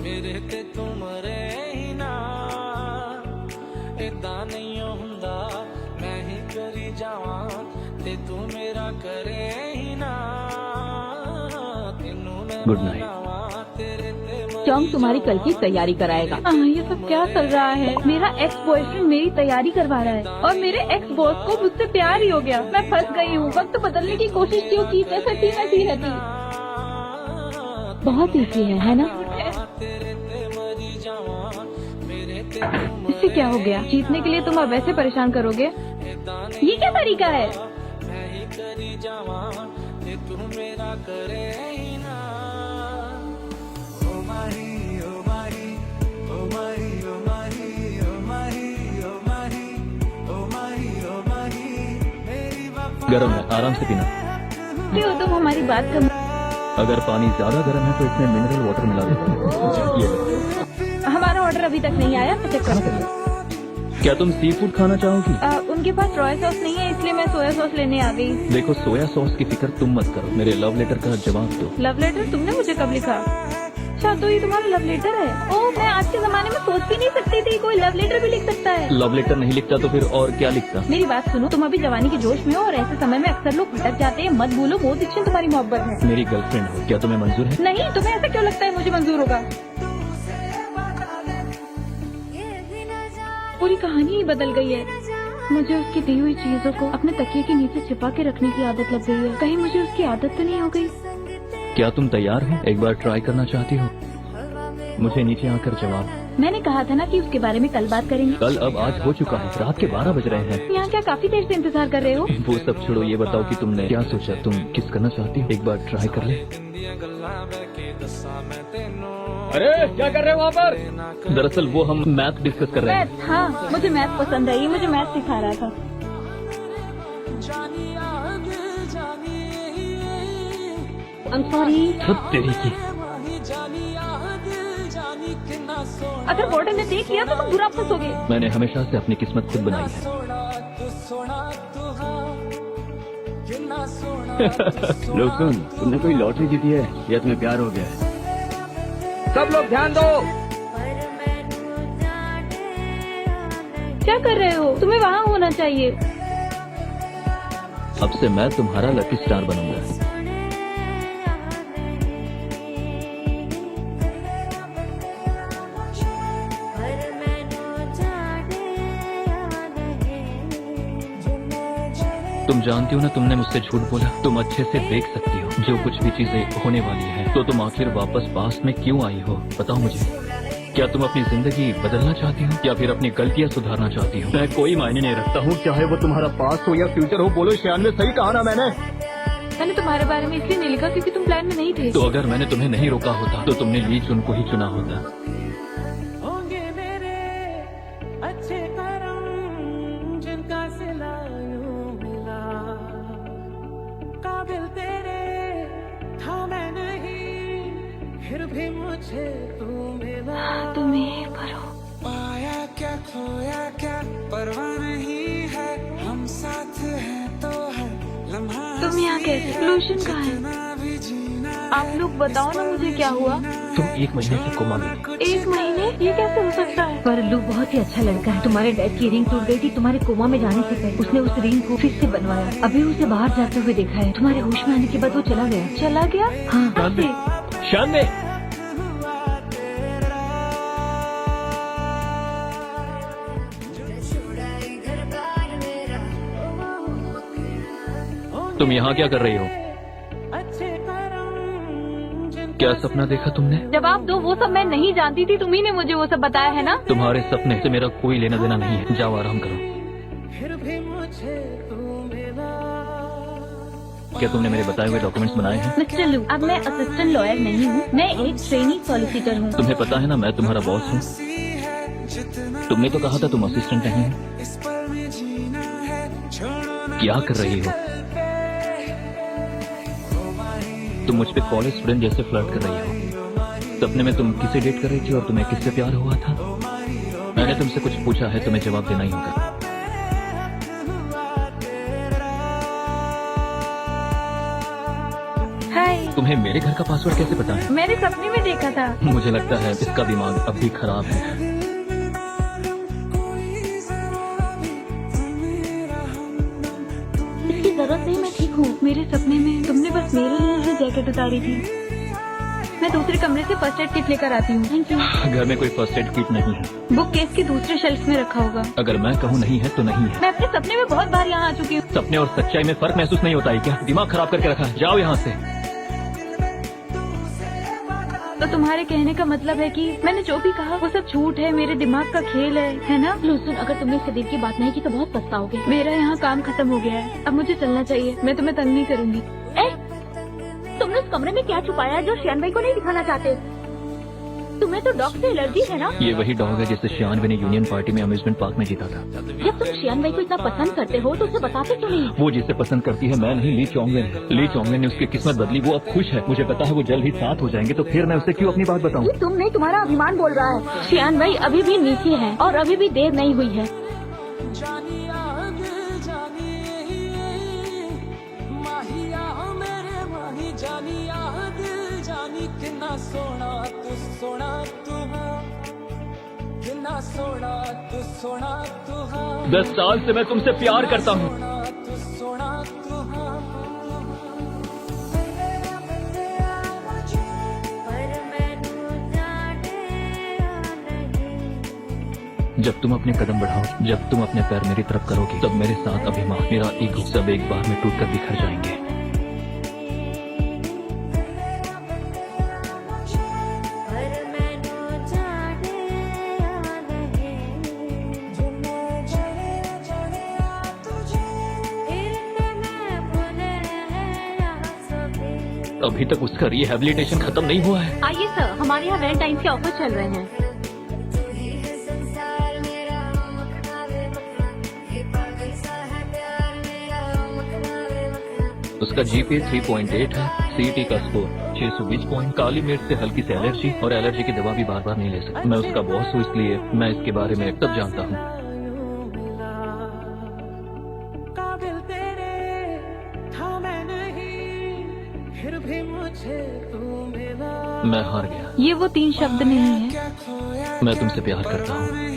ਮੇਰੇ ਤੇ ਤੂੰ ਮਰੇ ਹੀ ਨਾ ਇਦਾਂ ਨਹੀਂ ਹੁੰਦਾ ਮੈਂ ਹੀ ਕਰੀ ਜਾਵਾਂ ਤੇ ਤੂੰ ਮੇਰਾ ਕਰੇ ਹੀ ਨਾ ਤੈਨੂੰ ਮੈਂ गुड नाइट। ਮਨਾਵਾਂ ਤੇਰੇ ਤੇ टॉम तुम्हारी कल की तैयारी कराएगा। ये सब क्या चल रहा है? मेरा एक्स बॉयफ्रेंड मेरी तैयारी करवा रहा है और मेरे एक्स बॉस को मुझसे प्यार ही हो गया। मैं फंस गई हूँ। वक्त बदलने की कोशिश क्यों की? मैं सच्ची रहती बहुत ईजी है ना? इससे क्या हो गया? जीतने के लिए तुम अब ऐसे परेशान करोगे? ये क्या तरीका है? मैं ही करी जावां ते तू मेरा करे ही ना ओ माही ओ माही ओ माही ओ माही ओ माही ओ माही ओ माही ओ माही मेरी वफा गर्म है, आराम से पीना। क्यों तुम हमारी बात कर? अगर पानी ज्यादा गर्म है तो इसमें मिनरल वाटर मिला देता हूँ। ये लो। हमारा ऑर्डर अभी तक नहीं आया। चेक करो। क्या तुम सी फूड खाना चाहोगी? उनके पास सोया सॉस नहीं है, इसलिए मैं सोया सॉस लेने आ गई। देखो, सोया सॉस की फिक्र तुम मत करो, मेरे लव लेटर का जवाब दो। लव लेटर तुमने मुझे कब लिखा? अच्छा, तो ये तुम्हारा लव लेटर है? ओह, मैं आज के जमाने में सोच भी नहीं सकती थी कोई लव लेटर भी लिख सकता है। लव लेटर नहीं लिखता तो फिर और क्या लिखता? मेरी बात सुनो, तुम अभी जवानी के जोश में हो और ऐसे समय में अक्सर लोग भटक जाते हैं। मत भूलो वो दीक्षित तुम्हारी मोहब्बत है। मेरी गर्लफ्रेंड हो, क्या तुम्हें मंजूर है? नहीं, तुम्हें ऐसा क्यों लगता है मुझे मंजूर होगा? पूरी कहानी ही बदल गई है। मुझे उसकी दी हुई चीजों को अपने तकिए के नीचे छिपा के रखने की आदत लग गई है। कहीं मुझे उसकी आदत तो नहीं हो गई? क्या तुम तैयार हो? एक बार ट्राई करना चाहती हो? मुझे नीचे आकर जवाब। मैंने कहा था ना कि उसके बारे में कल बात करेंगे। कल अब आज हो चुका है, रात के 12 बज रहे हैं। यहाँ क्या काफी देर से इंतजार कर रहे हो? वो सब छोड़ो, ये बताओ कि तुमने क्या सोचा, तुम किस करना चाहती हो? एक बार ट्राई कर ले। अरे क्या कर रहे हो वहाँ पर? दरअसल वो हम मैथ डिस्कस कर रहे हैं। मैथ? हाँ, मुझे मैथ पसंद है। ये मुझे मैथ सिखा रहा था। I'm sorry। सब तेरी की। अगर वार्डन ने देख लिया तो तुम बुरा फंसोगे। मैंने हमेशा से अपनी किस्मत खुद बनाई है। लो सुन, तुमने कोई लॉटरी जीती है या तुम्हें प्यार हो गया है? सब लोग ध्यान दो। क्या कर रहे हो? तुम्हें वहाँ होना चाहिए। अब से मैं तुम्हारा लकी स्टार बनूंगा। तुम जानती हो ना, तुमने मुझसे झूठ बोला। तुम अच्छे से देख सकती हो जो कुछ भी चीजें होने वाली है, तो तुम आखिर वापस पास में क्यों आई हो? बताओ मुझे। क्या तुम अपनी जिंदगी बदलना चाहती हो या फिर अपनी गलतियां सुधारना चाहती हो? मैं कोई मायने नहीं रखता हूँ, चाहे वो तुम्हारा पास्ट हो या फ्यूचर हो। बोलो शान, में सही कहा ना मैंने तुम्हारे बारे में इसलिए नहीं लिखा क्योंकि तुम प्लान में नहीं थे। तो अगर मैंने तुम्हें नहीं रोका होता तो तुमने लीच उनको ही चुना होता। होंगे मेरे अच्छे करम जिनका सिला यूं मिला काबिल तेरे था मैं नहीं फिर भी मुझे तू मिला। तुम्हें करो। पाया क्या खोया क्या परवाह नहीं है हम साथ हैं तो है लम्हा तुम यहाँ कैसे? लोशन कहाँ है? जितना भी जीना आप लोग बताओ ना मुझे क्या हुआ? तुम 1 महीने से कोमा में। 1 महीने? ये कैसे हो सकता है? पर लू बहुत ही अच्छा लड़का है। तुम्हारे डैड की रिंग टूट गई थी तुम्हारे कोमा में जाने से पहले। उसने उस रिंग को फिर से बनवाया। अभी उसे बाहर जाते हुए देखा है। तुम्हारे होश में आने के बाद वो चला गया। चला गया? हाँ। कैसे? शान में तुम यहाँ क्या कर रही हो? अच्छे करम जिनका क्या सपना देखा तुमने? जवाब दो। वो सब मैं नहीं जानती थी, तुम्ही ने मुझे वो सब बताया है ना? तुम्हारे सपने से मेरा कोई लेना देना नहीं है। जाओ आराम करो। फिर भी मुझे तू मिला। क्या तुमने मेरे बताए हुए डॉक्यूमेंट्स बनाए हैं? मिस्टर लू, अब मैं असिस्टेंट लॉयर नहीं हूँ, मैं एक ट्रेनी सॉलिसिटर हूँ। तुम्हें पता है ना, मैं तुम्हारा बॉस हूँ। तुमने तो कहा था तुम असिस्टेंट नहीं हो। इस पल में जीना है छोड़ो ना क्या कर रही हो? तुम मुझ पे कॉलेज स्टूडेंट जैसे फ्लर्ट कर रही हो। सपने में तुम किसे डेट कर रही थी और तुम्हें किससे प्यार हुआ था? मैंने तुमसे कुछ पूछा है, तुम्हें जवाब देना ही होगा। हाय। तुम्हें मेरे घर का पासवर्ड कैसे पता है? मैंने सपने में देखा था। मुझे लगता है इसका दिमाग अब भी खराब है। इसकी जरूरत नहीं, मैं ठीक हूँ। मेरे सपने में तुमने बस मेरे लिए ही जैकेट उतारी थी। मैं दूसरे कमरे से फर्स्ट एड किट लेकर आती हूँ। Thank you. घर में कोई फर्स्ट एड किट नहीं है। बुक केस के दूसरे शेल्फ में रखा होगा। अगर मैं कहूँ नहीं है तो नहीं है। मैं अपने सपने में बहुत बार यहाँ आ चुकी हूँ। सपने और सच्चाई में फर्क महसूस नहीं होता है क्या? दिमाग खराब करके रखा है। जाओ यहाँ से। तो तुम्हारे कहने का मतलब है कि मैंने जो भी कहा वो सब झूठ है, मेरे दिमाग का खेल है ना? लुसन, अगर तुमने सदीप की बात नहीं की तो बहुत पछताओगे। मेरा यहाँ काम खत्म हो गया है, अब मुझे चलना चाहिए। मैं तुम्हें तंग नहीं करूँगी। तुमने उस कमरे में क्या छुपाया है जो शियान भाई को नहीं दिखाना चाहते? तुम्हें तो डॉग से एलर्जी है ना? ये वही डॉग है जिसे शियानवे ने यूनियन पार्टी में अम्यूजमेंट पार्क में जीता था। जब तुम शियान भाई को इतना पसंद करते हो तो उसे बताते क्यों नहीं? वो जिसे पसंद करती है मैं नहीं, ली चोंगवेन। ली चोंगवेन ने उसकी किस्मत बदली। वो अब खुश है। मुझे पता है वो जल्द ही साथ हो जाएंगे, तो फिर मैं उसे क्यों अपनी बात बताऊं? ये तुम नहीं, तुम्हारा अभिमान बोल रहा है। शियान भाई अभी भी नीचे है और अभी भी देर नहीं हुई है। जानिया दिल जानी माहिया मेरे माही जानिया दिल जानी किन्ना सोना तू हाँ किन्ना सोना तू हाँ 10 साल से मैं तुमसे प्यार करता हूँ। सोना तू हाँ जब तुम अपने कदम बढ़ाओ, जब तुम अपने पैर मेरी तरफ करोगे, तब मेरे साथ अभिमान, मेरा ईगो सब एक बार में टूटकर बिखर जाएंगे। अभी तक उसका रिहैबिलिटेशन खत्म नहीं हुआ है। आइए सर, हमारे यहाँ वैलेंटाइंस के ऑफर चल रहे हैं। उसका जीपीए 3.8 है, सीईटी का स्कोर 620 पॉइंट। काली मिर्च से हल्की सी एलर्जी, और एलर्जी की दवा भी बार बार नहीं ले सकता। मैं उसका बॉस हूँ, इसलिए मैं इसके बारे में सब जानता हूँ। काबिल तेरे था मैं नहीं फिर भी मुझे तू मिला मैं हार गया। ये वो 3 शब्द नहीं है। क्या खोया मैं तुमसे प्यार करता हूँ,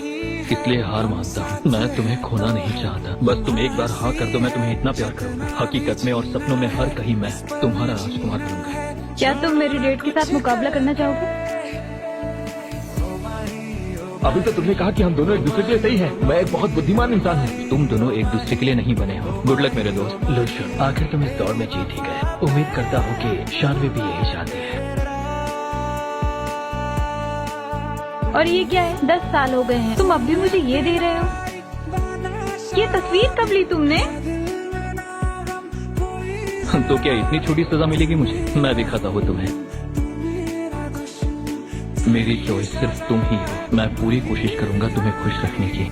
इसलिए हार मानता हूँ। मैं तुम्हें खोना नहीं चाहता। बस तुम एक बार हाँ कर दो, मैं तुम्हें इतना प्यार करूंगा। हकीकत में और सपनों में हर कहीं मैं तुम्हारा राजकुमार बनूंगा। क्या तुम मेरे डेट के साथ मुकाबला करना चाहोगे? अभी तो तुमने कहा कि हम दोनों एक दूसरे के लिए सही हैं। मैं एक बहुत बुद्धिमान इंसान हूँ। तुम दोनों एक दूसरे के लिए नहीं बने हो। गुड लक मेरे दोस्त। लुशन, आखिर तुम इस दौड़ में जीत ही गए। उम्मीद करता हूँ कि शानवी भी यही चाहती है। और ये क्या है? 10 साल हो गए हैं, तुम अब भी मुझे ये दे रहे हो? ये तस्वीर कब ली तुमने? तो क्या इतनी छोटी सजा मिलेगी मुझे? मैं दिखाता हूँ तुम्हें। मेरी चॉइस सिर्फ तुम ही हो। मैं पूरी कोशिश करूंगा तुम्हें खुश रखने की।